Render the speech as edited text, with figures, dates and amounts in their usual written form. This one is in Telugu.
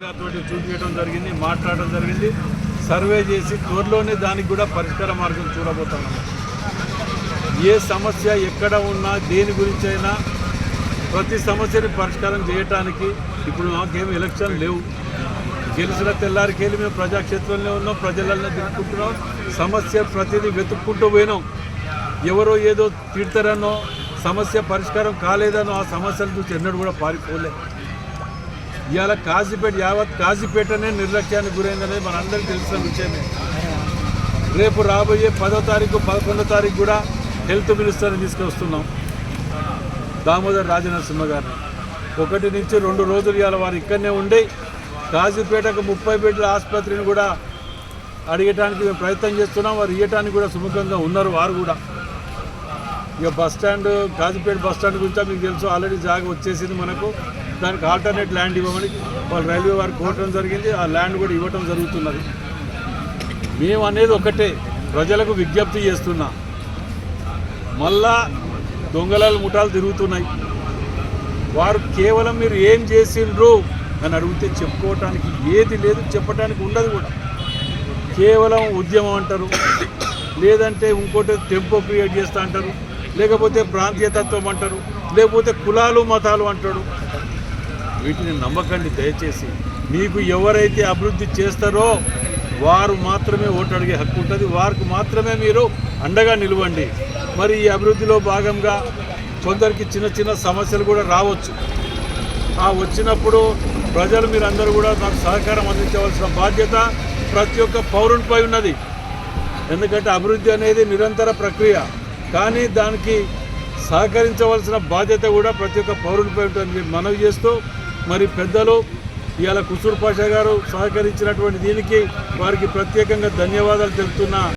చూపించడం జరిగింది, మాట్లాడడం జరిగింది, సర్వే చేసి త్వరలోనే దానికి కూడా పరిష్కార మార్గం చూడబోతున్నాం. ఏ సమస్య ఎక్కడ ఉన్నా దేని గురించి అయినా ప్రతి సమస్యని పరిష్కారం చేయటానికి ఇప్పుడు మాకేం ఎలక్షన్ లేవు. గెలిచిన తెల్లారికెళ్ళి మేము ప్రజాక్షేత్రంలో ఉన్నాం, ప్రజలనే తిరుక్కుంటున్నాం, సమస్య ప్రతిదీ వెతుక్కుంటూ పోయినాం. ఎవరో ఏదో తిడతారనో సమస్య పరిష్కారం కాలేదనో ఆ సమస్యలు చూసి ఎన్నడూ కూడా పారిపోలే. ఇవాళ కాజీపేట యావత్ కాజీపేటనే నిర్లక్ష్యానికి గురైందనేది మనందరికీ తెలిసిన విషయమే. రేపు రాబోయే 10వ తారీఖు 11వ తారీఖు కూడా హెల్త్ మినిస్టర్ని తీసుకొస్తున్నాం, దామోదర్ రాజనరసింహ గారిని. 1 నుంచి 2 రోజులు ఇవాళ వారు ఇక్కడనే ఉండి కాజీపేటకు 30 బెడ్ల ఆసుపత్రిని కూడా అడిగటానికి మేము ప్రయత్నం చేస్తున్నాం. వారు ఇవ్వటానికి కూడా సుముఖంగా ఉన్నారు. వారు కూడా ఇక బస్టాండ్ కాజీపేట బస్టాండ్ గురించి మీకు తెలుసు, ఆల్రెడీ జాగా వచ్చేసింది మనకు. దానికి ఆల్టర్నేట్ ల్యాండ్ ఇవ్వమని వాళ్ళు రైల్వే వారికి కోరటం జరిగింది. ఆ ల్యాండ్ కూడా ఇవ్వటం జరుగుతున్నది. మేము అనేది ఒకటే, ప్రజలకు విజ్ఞప్తి చేస్తున్నా, మళ్ళా దొంగలాలు ముఠాలు తిరుగుతున్నాయి. వారు కేవలం మీరు ఏం చేసిండ్రు అని అడిగితే చెప్పుకోవటానికి ఏది లేదు, చెప్పడానికి ఉండదు కూడా. కేవలం ఉద్యమం అంటారు, లేదంటే ఇంకోటి టెంపో క్రియేట్ చేస్తూ అంటారు, లేకపోతే ప్రాంతీయతత్వం అంటారు, లేకపోతే కులాలు మతాలు అంటాడు. వీటిని నమ్మకండి దయచేసి. మీకు ఎవరైతే అభివృద్ధి చేస్తారో వారు మాత్రమే ఓటు అడిగే హక్కు ఉంటుంది, వారికి మాత్రమే మీరు అండగా నిలవండి. మరి ఈ అభివృద్ధిలో భాగంగా కొందరికి చిన్న చిన్న సమస్యలు కూడా రావచ్చు. ఆ వచ్చినప్పుడు ప్రజలు మీరందరూ కూడా నాకు సహకారం అందించవలసిన బాధ్యత ప్రతి ఒక్క పౌరునిపై ఉన్నది. ఎందుకంటే అభివృద్ధి అనేది నిరంతర ప్రక్రియ, కానీ దానికి సహకరించవలసిన బాధ్యత కూడా ప్రతి ఒక్క పౌరునిపై ఉంటుంది మనవి చేస్తూ, మరి పెద్దలు ఇవాళ కుసూర్ పాషా గారు సహకరించినటువంటి దీనికి వారికి ప్రత్యేకంగా ధన్యవాదాలు తెలుపుతున్నా.